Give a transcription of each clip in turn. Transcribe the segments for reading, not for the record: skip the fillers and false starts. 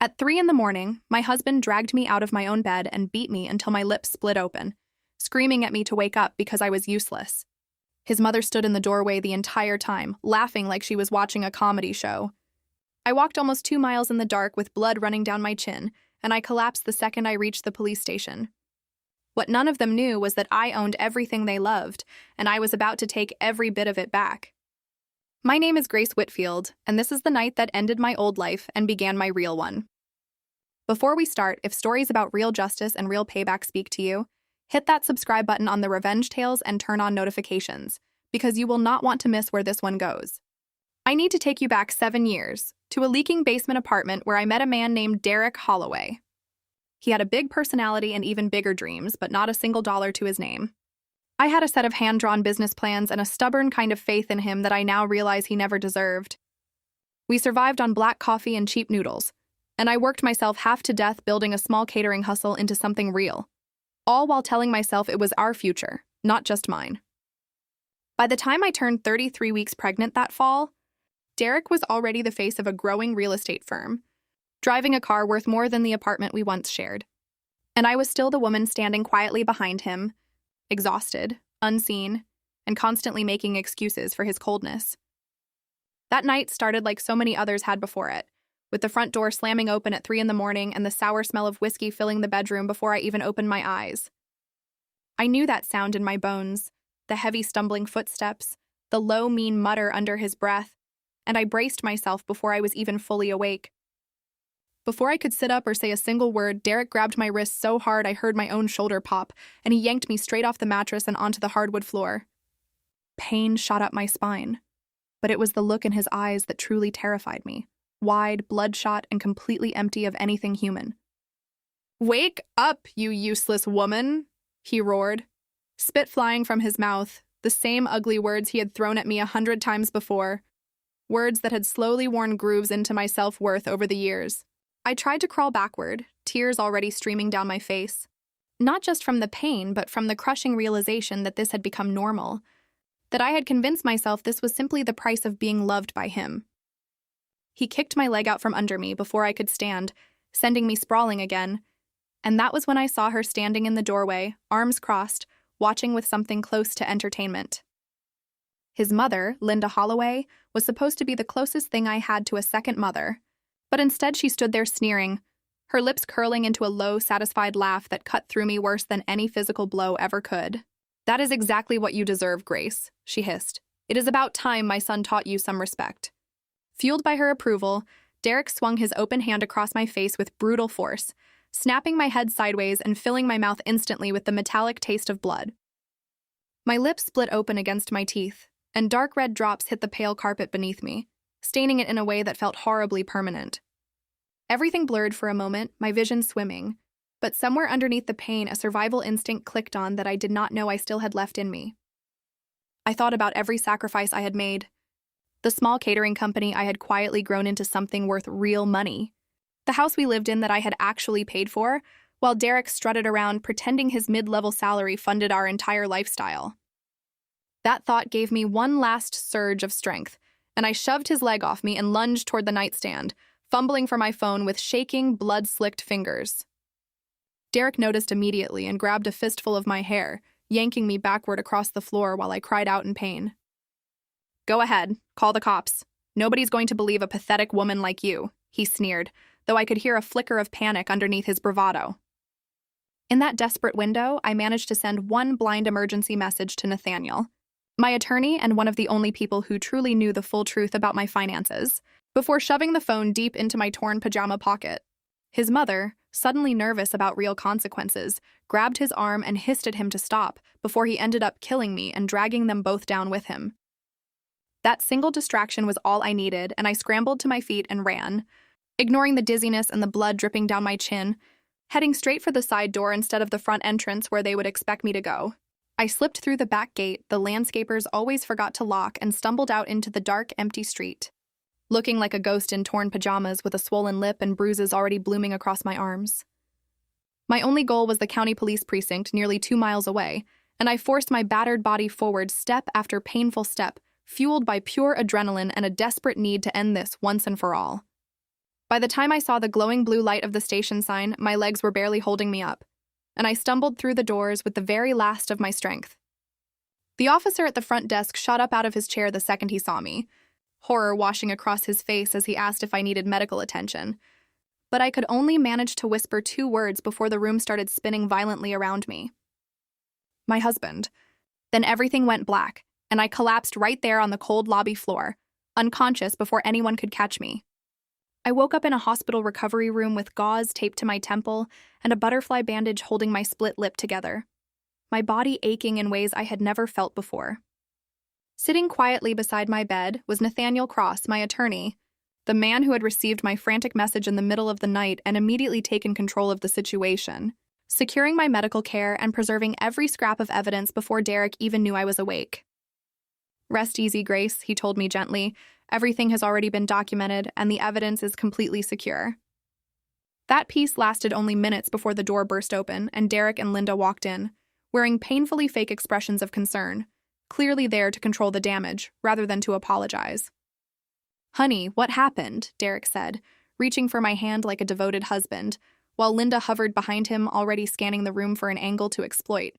At 3 in the morning, my husband dragged me out of my own bed and beat me until my lips split open, screaming at me to wake up because I was useless. His mother stood in the doorway the entire time, laughing like she was watching a comedy show. I walked almost 2 miles in the dark with blood running down my chin, and I collapsed the second I reached the police station. What none of them knew was that I owned everything they loved, and I was about to take every bit of it back. My name is Grace Whitfield, and this is the night that ended my old life and began my real one. Before we start, if stories about real justice and real payback speak to you, hit that subscribe button on the Revenge Tales and turn on notifications, because you will not want to miss where this one goes. I need to take you back 7 years, to a leaking basement apartment where I met a man named Derek Holloway. He had a big personality and even bigger dreams, but not a single dollar to his name. I had a set of hand-drawn business plans and a stubborn kind of faith in him that I now realize he never deserved. We survived on black coffee and cheap noodles, and I worked myself half to death building a small catering hustle into something real, all while telling myself it was our future, not just mine. By the time I turned 33 weeks pregnant that fall, Derek was already the face of a growing real estate firm, driving a car worth more than the apartment we once shared. And I was still the woman standing quietly behind him, exhausted, unseen, and constantly making excuses for his coldness. That night started like so many others had before it, with the front door slamming open at 3 in the morning and the sour smell of whiskey filling the bedroom before I even opened my eyes. I knew that sound in my bones, the heavy stumbling footsteps, the low, mean mutter under his breath, and I braced myself before I was even fully awake. Before I could sit up or say a single word, Derek grabbed my wrist so hard I heard my own shoulder pop, and he yanked me straight off the mattress and onto the hardwood floor. Pain shot up my spine, but it was the look in his eyes that truly terrified me, wide, bloodshot, and completely empty of anything human. "Wake up, you useless woman," he roared, spit flying from his mouth, the same ugly words he had thrown at me 100 times before, words that had slowly worn grooves into my self-worth over the years. I tried to crawl backward, tears already streaming down my face. Not just from the pain, but from the crushing realization that this had become normal, that I had convinced myself this was simply the price of being loved by him. He kicked my leg out from under me before I could stand, sending me sprawling again, and that was when I saw her standing in the doorway, arms crossed, watching with something close to entertainment. His mother, Linda Holloway, was supposed to be the closest thing I had to a second mother, but instead she stood there sneering, her lips curling into a low, satisfied laugh that cut through me worse than any physical blow ever could. "That is exactly what you deserve, Grace," she hissed. "It is about time my son taught you some respect." Fueled by her approval, Derek swung his open hand across my face with brutal force, snapping my head sideways and filling my mouth instantly with the metallic taste of blood. My lips split open against my teeth, and dark red drops hit the pale carpet beneath me, staining it in a way that felt horribly permanent. Everything blurred for a moment, my vision swimming, but somewhere underneath the pain a survival instinct clicked on that I did not know I still had left in me. I thought about every sacrifice I had made. The small catering company I had quietly grown into something worth real money. The house we lived in that I had actually paid for, while Derek strutted around pretending his mid-level salary funded our entire lifestyle. That thought gave me one last surge of strength, and I shoved his leg off me and lunged toward the nightstand, fumbling for my phone with shaking, blood-slicked fingers. Derek noticed immediately and grabbed a fistful of my hair, yanking me backward across the floor while I cried out in pain. "Go ahead, call the cops. Nobody's going to believe a pathetic woman like you," he sneered, though I could hear a flicker of panic underneath his bravado. In that desperate window, I managed to send one blind emergency message to Nathaniel, my attorney and one of the only people who truly knew the full truth about my finances, before shoving the phone deep into my torn pajama pocket. His mother, suddenly nervous about real consequences, grabbed his arm and hissed at him to stop before he ended up killing me and dragging them both down with him. That single distraction was all I needed, and I scrambled to my feet and ran, ignoring the dizziness and the blood dripping down my chin, heading straight for the side door instead of the front entrance where they would expect me to go. I slipped through the back gate the landscapers always forgot to lock and stumbled out into the dark, empty street, looking like a ghost in torn pajamas with a swollen lip and bruises already blooming across my arms. My only goal was the county police precinct nearly 2 miles away, and I forced my battered body forward step after painful step, fueled by pure adrenaline and a desperate need to end this once and for all. By the time I saw the glowing blue light of the station sign, my legs were barely holding me up, and I stumbled through the doors with the very last of my strength. The officer at the front desk shot up out of his chair the second he saw me, horror washing across his face as he asked if I needed medical attention. But I could only manage to whisper 2 words before the room started spinning violently around me. My husband. Then everything went black, and I collapsed right there on the cold lobby floor, unconscious before anyone could catch me. I woke up in a hospital recovery room with gauze taped to my temple and a butterfly bandage holding my split lip together, my body aching in ways I had never felt before. Sitting quietly beside my bed was Nathaniel Cross, my attorney, the man who had received my frantic message in the middle of the night and immediately taken control of the situation, securing my medical care and preserving every scrap of evidence before Derek even knew I was awake. "Rest easy, Grace," he told me gently. "Everything has already been documented, and the evidence is completely secure." That peace lasted only minutes before the door burst open, and Derek and Linda walked in, wearing painfully fake expressions of concern, clearly there to control the damage, rather than to apologize. "Honey, what happened?" Derek said, reaching for my hand like a devoted husband, while Linda hovered behind him, already scanning the room for an angle to exploit.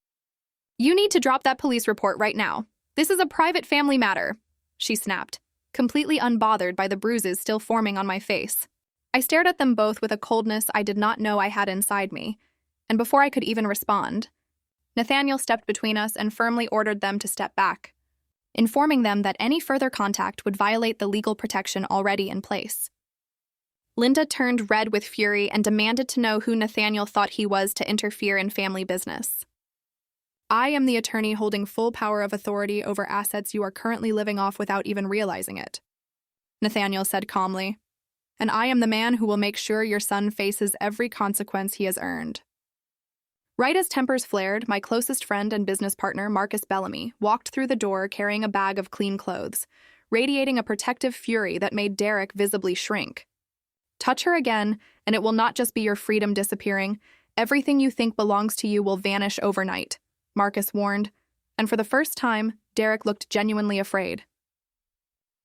"You need to drop that police report right now. This is a private family matter," she snapped, completely unbothered by the bruises still forming on my face. I stared at them both with a coldness I did not know I had inside me, and before I could even respond, Nathaniel stepped between us and firmly ordered them to step back, informing them that any further contact would violate the legal protection already in place. Linda turned red with fury and demanded to know who Nathaniel thought he was to interfere in family business. "I am the attorney holding full power of authority over assets you are currently living off without even realizing it," Nathaniel said calmly. "And I am the man who will make sure your son faces every consequence he has earned." Right as tempers flared, my closest friend and business partner, Marcus Bellamy, walked through the door carrying a bag of clean clothes, radiating a protective fury that made Derek visibly shrink. "Touch her again, and it will not just be your freedom disappearing. Everything you think belongs to you will vanish overnight," Marcus warned, and for the first time, Derek looked genuinely afraid.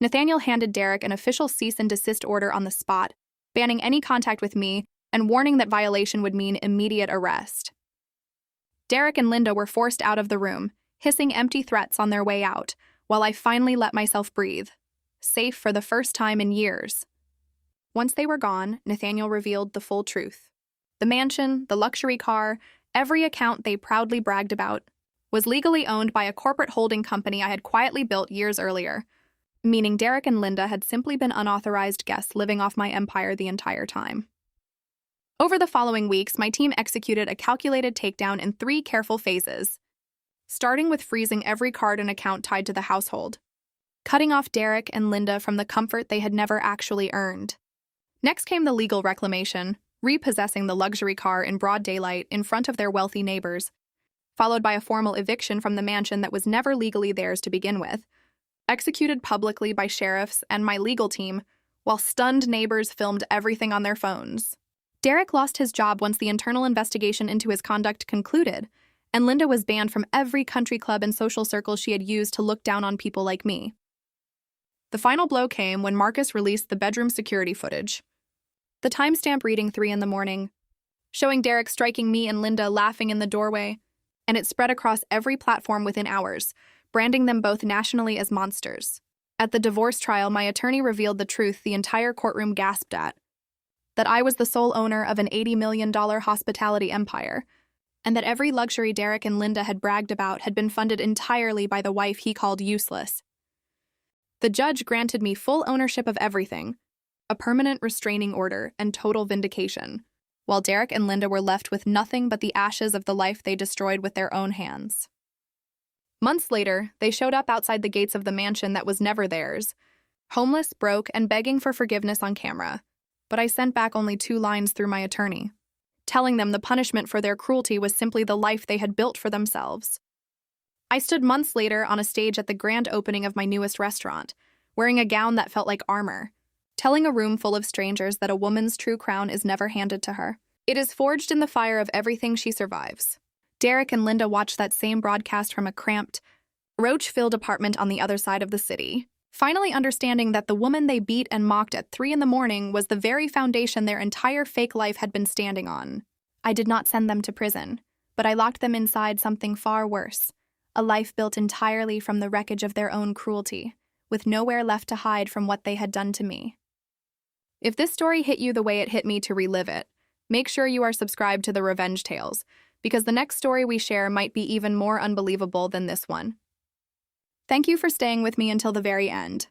Nathaniel handed Derek an official cease and desist order on the spot, banning any contact with me and warning that violation would mean immediate arrest. Derek and Linda were forced out of the room, hissing empty threats on their way out, while I finally let myself breathe, safe for the first time in years. Once they were gone, Nathaniel revealed the full truth. The mansion, the luxury car, every account they proudly bragged about, was legally owned by a corporate holding company I had quietly built years earlier, meaning Derek and Linda had simply been unauthorized guests living off my empire the entire time. Over the following weeks, my team executed a calculated takedown in 3 careful phases, starting with freezing every card and account tied to the household, cutting off Derek and Linda from the comfort they had never actually earned. Next came the legal reclamation, repossessing the luxury car in broad daylight in front of their wealthy neighbors, followed by a formal eviction from the mansion that was never legally theirs to begin with, executed publicly by sheriffs and my legal team, while stunned neighbors filmed everything on their phones. Derek lost his job once the internal investigation into his conduct concluded, and Linda was banned from every country club and social circle she had used to look down on people like me. The final blow came when Marcus released the bedroom security footage. The timestamp reading 3 a.m, showing Derek striking me and Linda laughing in the doorway, and it spread across every platform within hours, branding them both nationally as monsters. At the divorce trial, my attorney revealed the truth the entire courtroom gasped at: that I was the sole owner of an $80 million hospitality empire, and that every luxury Derek and Linda had bragged about had been funded entirely by the wife he called useless. The judge granted me full ownership of everything, a permanent restraining order, and total vindication, while Derek and Linda were left with nothing but the ashes of the life they destroyed with their own hands. Months later, they showed up outside the gates of the mansion that was never theirs, homeless, broke, and begging for forgiveness on camera. But I sent back only 2 lines through my attorney, telling them the punishment for their cruelty was simply the life they had built for themselves. I stood months later on a stage at the grand opening of my newest restaurant, wearing a gown that felt like armor, telling a room full of strangers that a woman's true crown is never handed to her. It is forged in the fire of everything she survives. Derek and Linda watched that same broadcast from a cramped, roach-filled apartment on the other side of the city, finally understanding that the woman they beat and mocked at 3 in the morning was the very foundation their entire fake life had been standing on. I did not send them to prison, but I locked them inside something far worse, a life built entirely from the wreckage of their own cruelty, with nowhere left to hide from what they had done to me. If this story hit you the way it hit me to relive it, make sure you are subscribed to the Revenge Tales, because the next story we share might be even more unbelievable than this one. Thank you for staying with me until the very end.